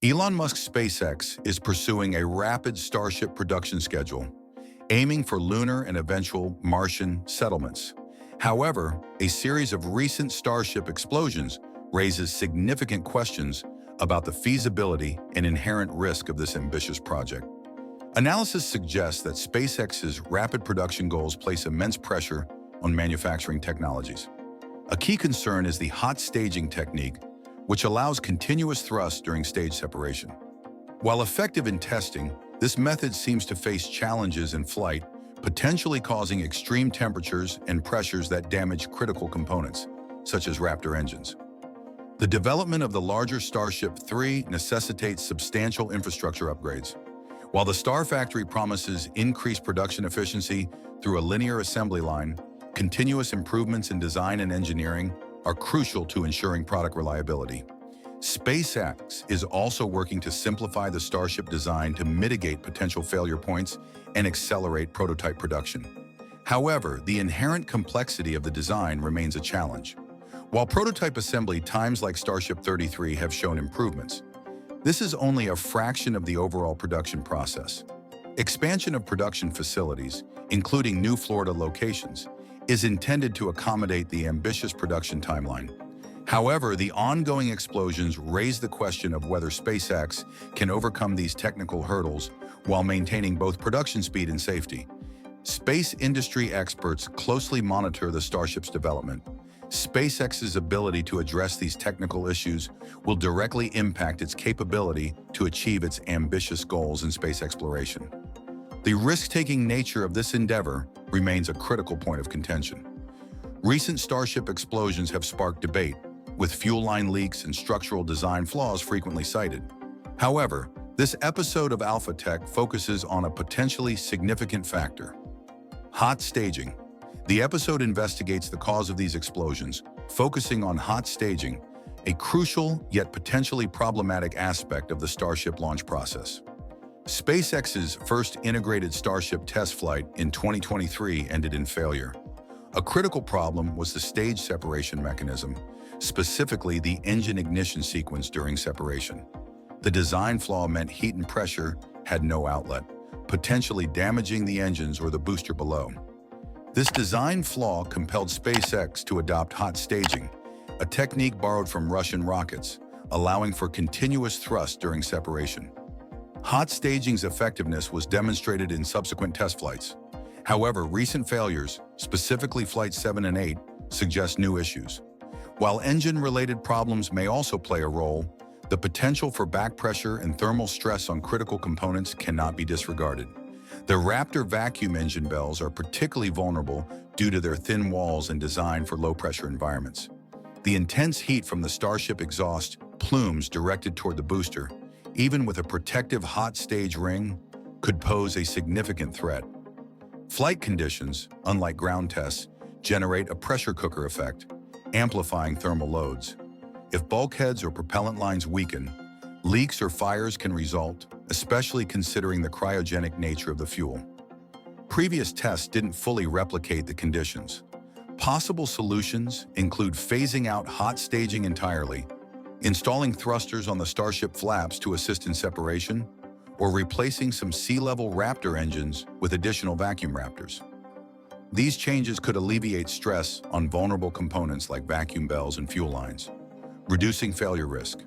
Elon Musk's SpaceX is pursuing a rapid Starship production schedule, aiming for lunar and eventual Martian settlements. However, a series of recent Starship explosions raises significant questions about the feasibility and inherent risk of this ambitious project. Analysis suggests that SpaceX's rapid production goals place immense pressure on manufacturing technologies. A key concern is the hot staging technique, which allows continuous thrust during stage separation. While effective in testing, this method seems to face challenges in flight, potentially causing extreme temperatures and pressures that damage critical components, such as Raptor engines. The development of the larger Starship 3 necessitates substantial infrastructure upgrades. While the Star Factory promises increased production efficiency through a linear assembly line, continuous improvements in design and engineering are crucial to ensuring product reliability. SpaceX is also working to simplify the Starship design to mitigate potential failure points and accelerate prototype production. However, the inherent complexity of the design remains a challenge. While prototype assembly times like Starship 33 have shown improvements, this is only a fraction of the overall production process. Expansion of production facilities, including new Florida locations, is intended to accommodate the ambitious production timeline. However, the ongoing explosions raise the question of whether SpaceX can overcome these technical hurdles while maintaining both production speed and safety. Space industry experts closely monitor the Starship's development. SpaceX's ability to address these technical issues will directly impact its capability to achieve its ambitious goals in space exploration. The risk-taking nature of this endeavor remains a critical point of contention. Recent Starship explosions have sparked debate, with fuel line leaks and structural design flaws frequently cited. However, this episode of Alpha Tech focuses on a potentially significant factor: hot staging. The episode investigates the cause of these explosions, focusing on hot staging, a crucial yet potentially problematic aspect of the Starship launch process. SpaceX's first integrated Starship test flight in 2023 ended in failure. A critical problem was the stage separation mechanism, specifically the engine ignition sequence during separation. The design flaw meant heat and pressure had no outlet, potentially damaging the engines or the booster below. This design flaw compelled SpaceX to adopt hot staging, a technique borrowed from Russian rockets, allowing for continuous thrust during separation. Hot staging's effectiveness was demonstrated in subsequent test flights. However, recent failures, specifically Flights 7 and 8, suggest new issues. While engine-related problems may also play a role, the potential for back pressure and thermal stress on critical components cannot be disregarded. The Raptor vacuum engine bells are particularly vulnerable due to their thin walls and design for low-pressure environments. The intense heat from the Starship exhaust plumes directed toward the booster, even with a protective hot stage ring, could pose a significant threat. Flight conditions, unlike ground tests, generate a pressure cooker effect, amplifying thermal loads. If bulkheads or propellant lines weaken, leaks or fires can result, especially considering the cryogenic nature of the fuel. Previous tests didn't fully replicate the conditions. Possible solutions include phasing out hot staging entirely, installing thrusters on the Starship flaps to assist in separation, or replacing some sea-level Raptor engines with additional vacuum Raptors. These changes could alleviate stress on vulnerable components like vacuum bells and fuel lines, reducing failure risk.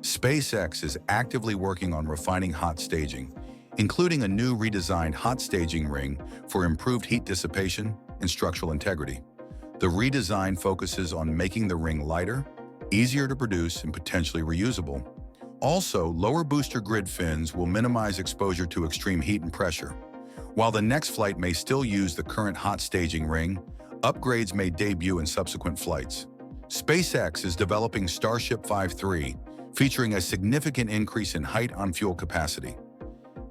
SpaceX is actively working on refining hot staging, including a new redesigned hot staging ring for improved heat dissipation and structural integrity. The redesign focuses on making the ring lighter, easier to produce, and potentially reusable. Also, lower booster grid fins will minimize exposure to extreme heat and pressure. While the next flight may still use the current hot staging ring, upgrades may debut in subsequent flights. SpaceX is developing Starship 5-3, featuring a significant increase in height on fuel capacity.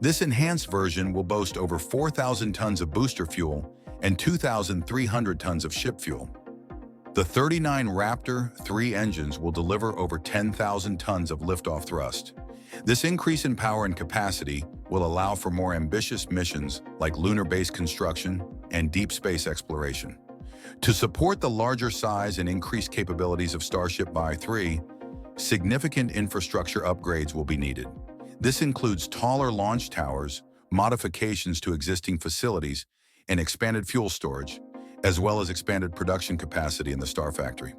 This enhanced version will boast over 4,000 tons of booster fuel and 2,300 tons of ship fuel. The 39 Raptor 3 engines will deliver over 10,000 tons of liftoff thrust. This increase in power and capacity will allow for more ambitious missions like lunar base construction and deep space exploration. To support the larger size and increased capabilities of Starship 3, significant infrastructure upgrades will be needed. This includes taller launch towers, modifications to existing facilities, and expanded fuel storage, as well as expanded production capacity in the Star Factory.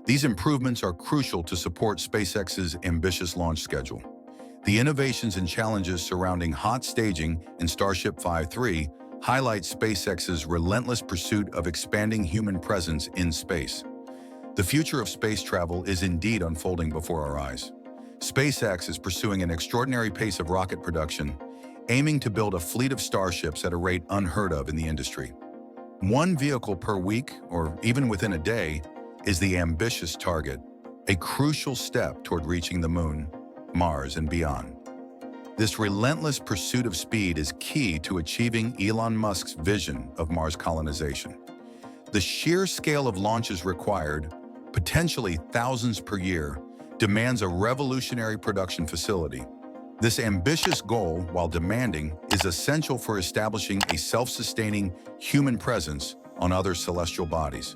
These improvements are crucial to support SpaceX's ambitious launch schedule. The innovations and challenges surrounding hot staging in Starship 5-3 highlight SpaceX's relentless pursuit of expanding human presence in space. The future of space travel is indeed unfolding before our eyes. SpaceX is pursuing an extraordinary pace of rocket production, aiming to build a fleet of starships at a rate unheard of in the industry. One vehicle per week, or even within a day, is the ambitious target, a crucial step toward reaching the Moon, Mars, and beyond. This relentless pursuit of speed is key to achieving Elon Musk's vision of Mars colonization. The sheer scale of launches required, potentially thousands per year, demands a revolutionary production facility. This ambitious goal, while demanding, is essential for establishing a self-sustaining human presence on other celestial bodies.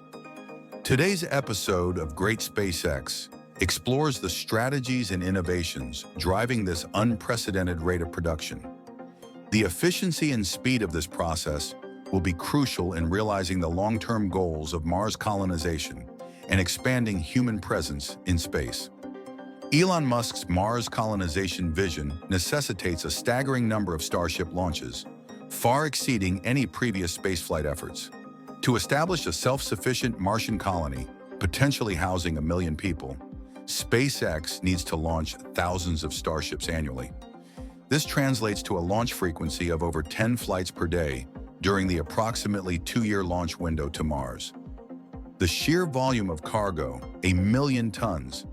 Today's episode of Great SpaceX explores the strategies and innovations driving this unprecedented rate of production. The efficiency and speed of this process will be crucial in realizing the long-term goals of Mars colonization and expanding human presence in space. Elon Musk's Mars colonization vision necessitates a staggering number of Starship launches, far exceeding any previous spaceflight efforts. To establish a self-sufficient Martian colony, potentially housing 1 million people, SpaceX needs to launch thousands of Starships annually. This translates to a launch frequency of over 10 flights per day during the approximately 2-year launch window to Mars. The sheer volume of cargo, 1 million tons,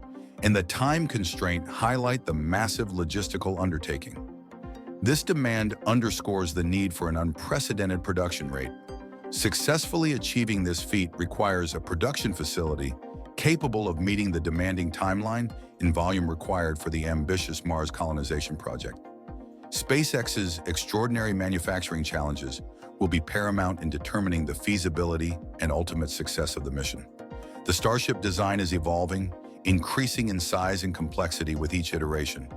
and the time constraint highlight the massive logistical undertaking. This demand underscores the need for an unprecedented production rate. Successfully achieving this feat requires a production facility capable of meeting the demanding timeline and volume required for the ambitious Mars colonization project. SpaceX's extraordinary manufacturing challenges will be paramount in determining the feasibility and ultimate success of the mission. The Starship design is evolving, increasing in size and complexity with each iteration.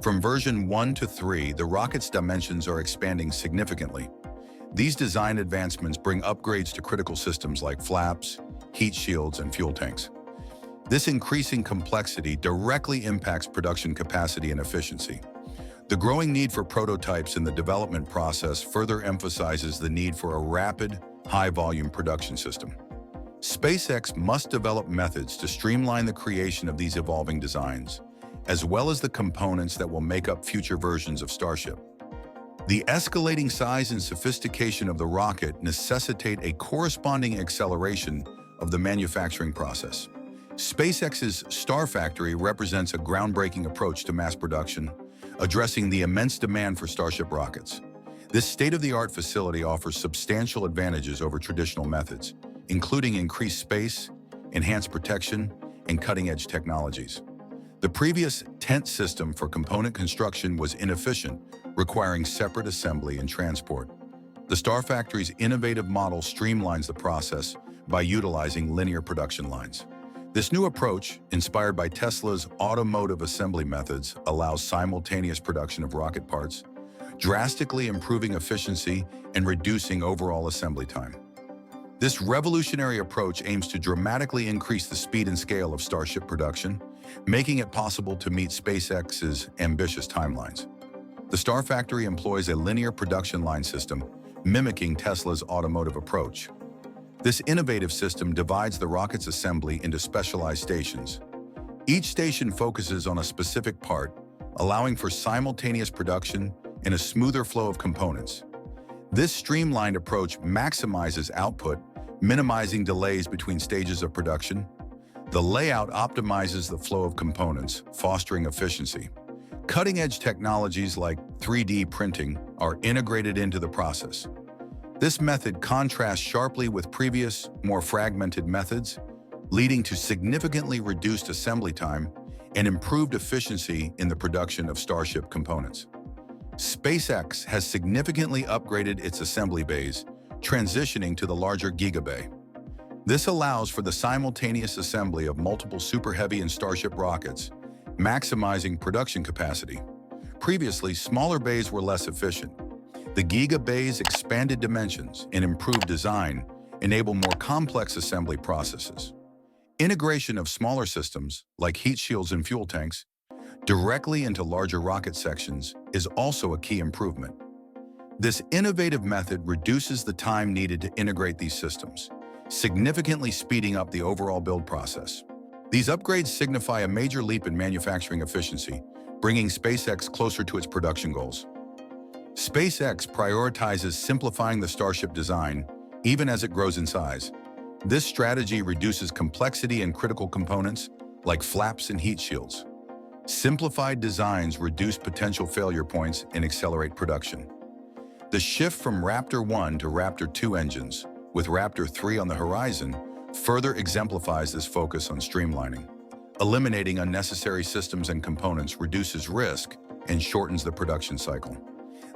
From version 1 to 3, the rocket's dimensions are expanding significantly. These design advancements bring upgrades to critical systems like flaps, heat shields, and fuel tanks. This increasing complexity directly impacts production capacity and efficiency. The growing need for prototypes in the development process further emphasizes the need for a rapid, high-volume production system. SpaceX must develop methods to streamline the creation of these evolving designs, as well as the components that will make up future versions of Starship. The escalating size and sophistication of the rocket necessitate a corresponding acceleration of the manufacturing process. SpaceX's Star Factory represents a groundbreaking approach to mass production, addressing the immense demand for Starship rockets. This state-of-the-art facility offers substantial advantages over traditional methods, including increased space, enhanced protection, and cutting-edge technologies. The previous tent system for component construction was inefficient, requiring separate assembly and transport. The Star Factory's innovative model streamlines the process by utilizing linear production lines. This new approach, inspired by Tesla's automotive assembly methods, allows simultaneous production of rocket parts, drastically improving efficiency and reducing overall assembly time. This revolutionary approach aims to dramatically increase the speed and scale of Starship production, making it possible to meet SpaceX's ambitious timelines. The Star Factory employs a linear production line system, mimicking Tesla's automotive approach. This innovative system divides the rocket's assembly into specialized stations. Each station focuses on a specific part, allowing for simultaneous production and a smoother flow of components. This streamlined approach maximizes output, minimizing delays between stages of production. The layout optimizes the flow of components, fostering efficiency. Cutting-edge technologies like 3D printing are integrated into the process. This method contrasts sharply with previous, more fragmented methods, leading to significantly reduced assembly time and improved efficiency in the production of Starship components. SpaceX has significantly upgraded its assembly bays, transitioning to the larger Gigabay. This allows for the simultaneous assembly of multiple Super Heavy and Starship rockets, maximizing production capacity. Previously, smaller bays were less efficient. The Giga Bay's expanded dimensions and improved design enable more complex assembly processes. Integration of smaller systems, like heat shields and fuel tanks, directly into larger rocket sections is also a key improvement. This innovative method reduces the time needed to integrate these systems, significantly speeding up the overall build process. These upgrades signify a major leap in manufacturing efficiency, bringing SpaceX closer to its production goals. SpaceX prioritizes simplifying the Starship design, even as it grows in size. This strategy reduces complexity in critical components, like flaps and heat shields. Simplified designs reduce potential failure points and accelerate production. The shift from Raptor 1 to Raptor 2 engines, with Raptor 3 on the horizon, further exemplifies this focus on streamlining. Eliminating unnecessary systems and components reduces risk and shortens the production cycle.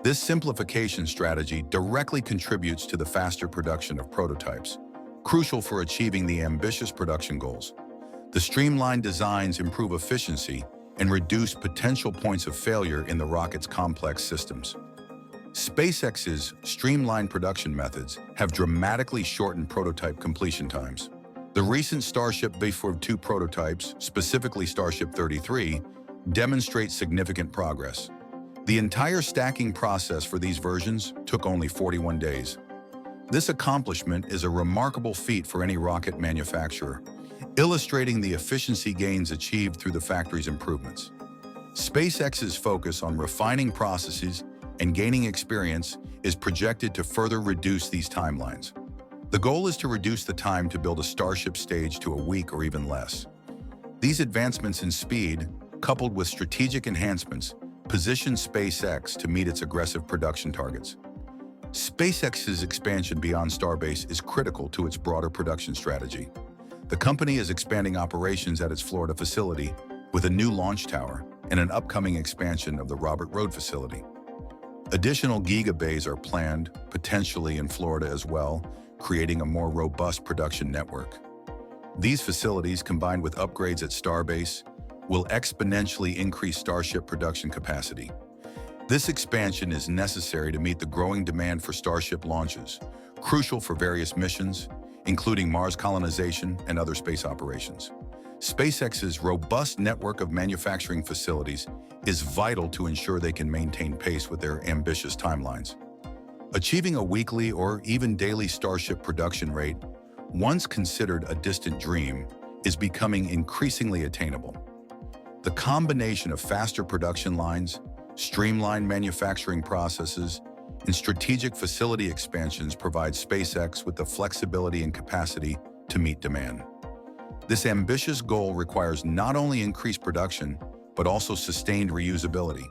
This simplification strategy directly contributes to the faster production of prototypes, crucial for achieving the ambitious production goals. The streamlined designs improve efficiency and reduce potential points of failure in the rocket's complex systems. SpaceX's streamlined production methods have dramatically shortened prototype completion times. The recent Starship B-2 prototypes, specifically Starship 33, demonstrate significant progress. The entire stacking process for these versions took only 41 days. This accomplishment is a remarkable feat for any rocket manufacturer, illustrating the efficiency gains achieved through the factory's improvements. SpaceX's focus on refining processes and gaining experience is projected to further reduce these timelines. The goal is to reduce the time to build a Starship stage to a week or even less. These advancements in speed, coupled with strategic enhancements, position SpaceX to meet its aggressive production targets. SpaceX's expansion beyond Starbase is critical to its broader production strategy. The company is expanding operations at its Florida facility with a new launch tower and an upcoming expansion of the Robert Road facility. Additional Giga Bays are planned, potentially in Florida as well, creating a more robust production network. These facilities, combined with upgrades at Starbase, will exponentially increase Starship production capacity. This expansion is necessary to meet the growing demand for Starship launches, crucial for various missions, including Mars colonization and other space operations. SpaceX's robust network of manufacturing facilities is vital to ensure they can maintain pace with their ambitious timelines. Achieving a weekly or even daily Starship production rate, once considered a distant dream, is becoming increasingly attainable. The combination of faster production lines, streamlined manufacturing processes, and strategic facility expansions provides SpaceX with the flexibility and capacity to meet demand. This ambitious goal requires not only increased production, but also sustained reusability.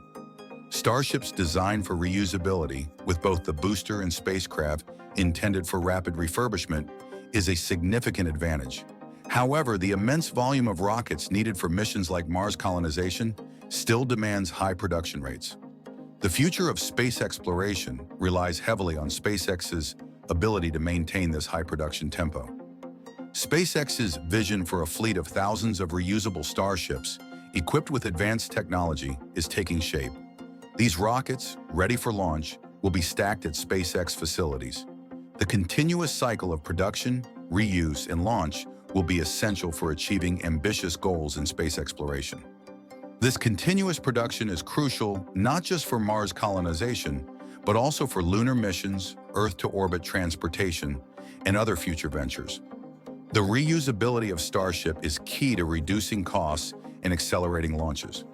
Starship's designed for reusability, with both the booster and spacecraft intended for rapid refurbishment, is a significant advantage. However, the immense volume of rockets needed for missions like Mars colonization still demands high production rates. The future of space exploration relies heavily on SpaceX's ability to maintain this high production tempo. SpaceX's vision for a fleet of thousands of reusable Starships equipped with advanced technology is taking shape. These rockets, ready for launch, will be stacked at SpaceX facilities. The continuous cycle of production, reuse, and launch will be essential for achieving ambitious goals in space exploration. This continuous production is crucial not just for Mars colonization, but also for lunar missions, Earth-to-orbit transportation, and other future ventures. The reusability of Starship is key to reducing costs and accelerating launches.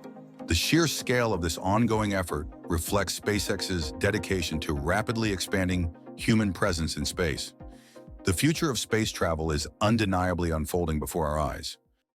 The sheer scale of this ongoing effort reflects SpaceX's dedication to rapidly expanding human presence in space. The future of space travel is undeniably unfolding before our eyes.